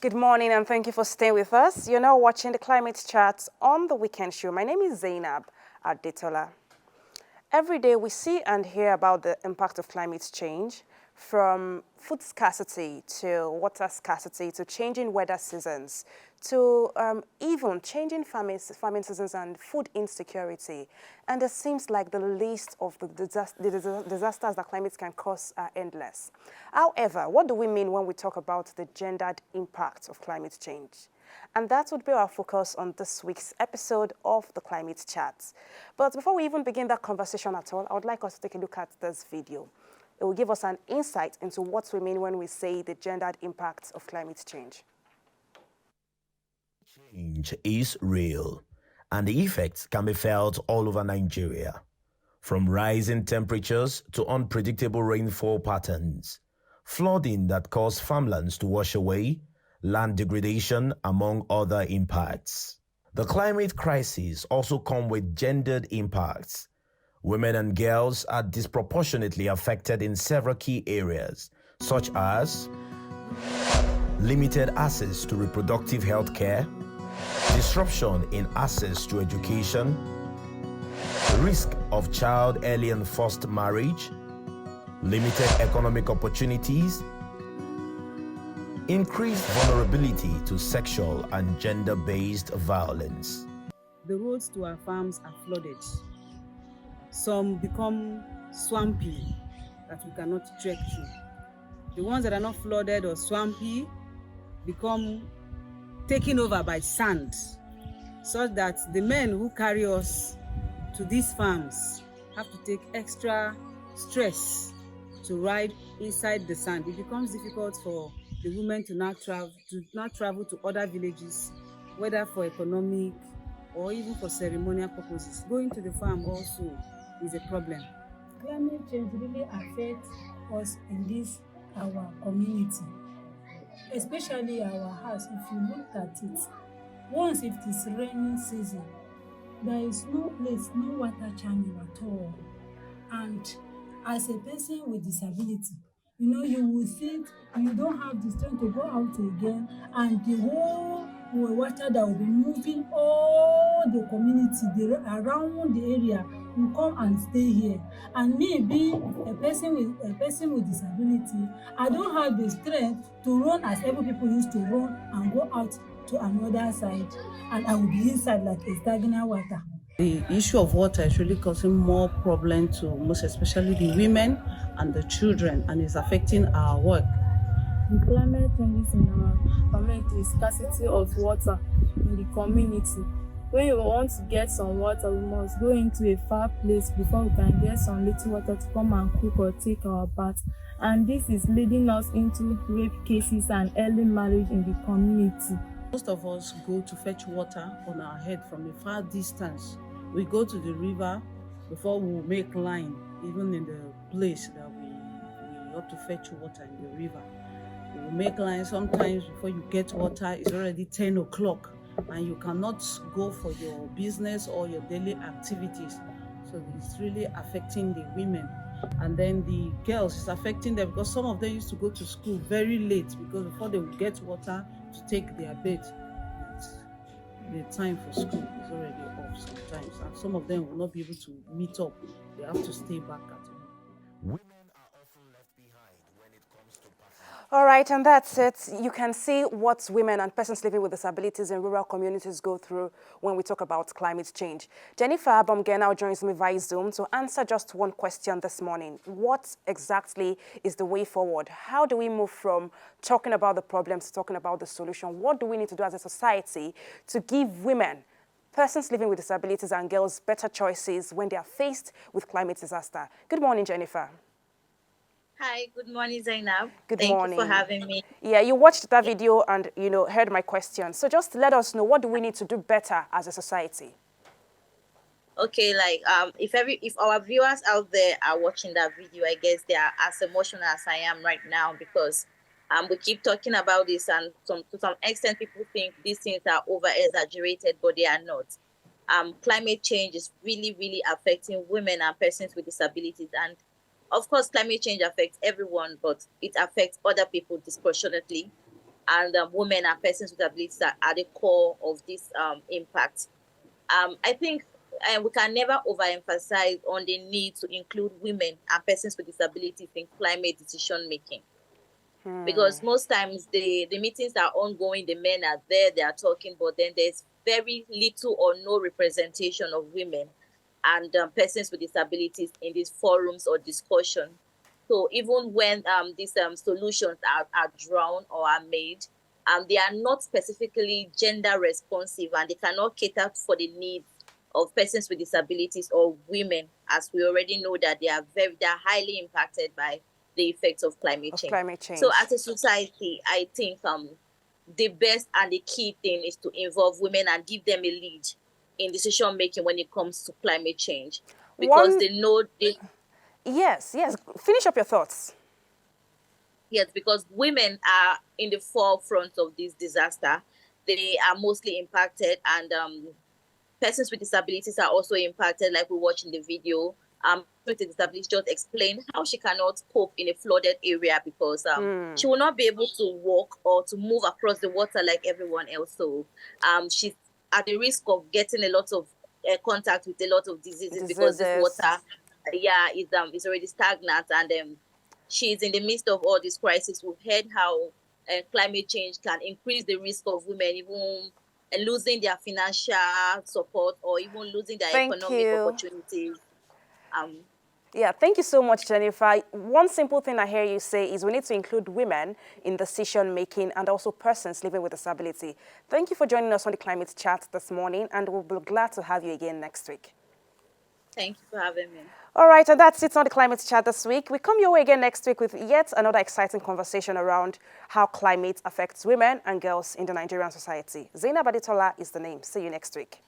Good morning and thank you for staying with us. You're now watching the Climate Charts on the Weekend Show. My name is Zainab Adetola. Every day we see and hear about the impact of climate change, from food scarcity to water scarcity to changing weather seasons to even changing farming seasons and food insecurity. And it seems like the list of the disasters that climate can cause are endless. However, what do we mean when we talk about the gendered impact of climate change? And that would be our focus on this week's episode of the Climate Chat. But before we even begin that conversation at all, I would like us to take a look at this video. It will give us an insight into what we mean when we say the gendered impact of climate change. Change is real, and the effects can be felt all over Nigeria. From rising temperatures to unpredictable rainfall patterns, flooding that cause farmlands to wash away, land degradation, among other impacts. The climate crisis also comes with gendered impacts. Women and girls are disproportionately affected in several key areas, such as limited access to reproductive health care, disruption in access to education, risk of child early and forced marriage, limited economic opportunities, increased vulnerability to sexual and gender-based violence. The roads to our farms are flooded. Some become swampy that we cannot trek through. The ones that are not flooded or swampy become taken over by sand, such that the men who carry us to these farms have to take extra stress to ride inside the sand. It becomes difficult for the women to now travel to other villages, whether for economic or even for ceremonial purposes. Going to the farm also is a problem. Climate change really affects us in this our community, especially our house. If you look at it, once if it is raining season, there is no place, no water channel at all. And as a person with disability, you will think you don't have the strength to go out again, and the whole water that will be moving all the community around the area will come and stay here. And me being a person with disability, I don't have the strength to run as every people used to run and go out to another side, and I will be inside like a stagnant water. The issue of water is really causing more problem to most especially the women and the children, and is affecting our work. The climate changes in our community is scarcity of water in the community. When you want to get some water, we must go into a far place before we can get some little water to come and cook or take our bath. And this is leading us into rape cases and early marriage in the community. Most of us go to fetch water on our head from a far distance. We go to the river before we make line, even in the place that we ought to fetch water in the river. We will make line sometimes before you get water, it's already 10 o'clock and you cannot go for your business or your daily activities. So it's really affecting the women. And then the girls, it's affecting them because some of them used to go to school very late because before they would get water to take their bed, the time for school is already off sometimes, and some of them will not be able to meet up. They have to stay back at home. Women are often left behind when it comes to passing. All right, and that's it. You can see what women and persons living with disabilities in rural communities go through when we talk about climate change. Jennifer Abomge now joins me via Zoom to answer just one question this morning. What exactly is the way forward? How do we move from talking about the problems to talking about the solution? What do we need to do as a society to give women, persons living with disabilities and girls better choices when they are faced with climate disaster? Good morning, Jennifer. Hi, good morning, Zainab. Good Thank morning. you for having me. Yeah, you watched that video and, heard my question. So just let us know, what do we need to do better as a society? Okay, if our viewers out there are watching that video, I guess they are as emotional as I am right now because we keep talking about this, and to some extent people think these things are over exaggerated, but they are not. Climate change is really, really affecting women and persons with disabilities, and of course, climate change affects everyone, but it affects other people disproportionately. and women and persons with disabilities are at the core of this impact. I think we can never overemphasize on the need to include women and persons with disabilities in climate decision making. Because most times the meetings are ongoing, the men are there, they are talking, but then there's very little or no representation of women and persons with disabilities in these forums or discussion. So even when these solutions are drawn or are made, they are not specifically gender responsive, and they cannot cater for the needs of persons with disabilities or women, as we already know that they are highly impacted by the effects of climate change. So as a society, I think the best and the key thing is to involve women and give them a lead in decision making when it comes to climate change, because they know they. Yes. Finish up your thoughts. Yes, because women are in the forefront of this disaster. They are mostly impacted, and persons with disabilities are also impacted, like we watched in the video. With a disability just explained how she cannot cope in a flooded area because she will not be able to walk or to move across the water like everyone else. So she's at the risk of getting a lot of contact with a lot of diseases because this water, is already stagnant, and she's in the midst of all this crisis. We've heard how climate change can increase the risk of women even losing their financial support or even losing their economic opportunities. Thank you so much, Jennifer. One simple thing I hear you say is we need to include women in decision-making and also persons living with disability. Thank you for joining us on the Climate Chat this morning, and we'll be glad to have you again next week. Thank you for having me. All right, and that's it on the Climate Chat this week. We come your way again next week with yet another exciting conversation around how climate affects women and girls in the Nigerian society. Zainab Adetola is the name. See you next week.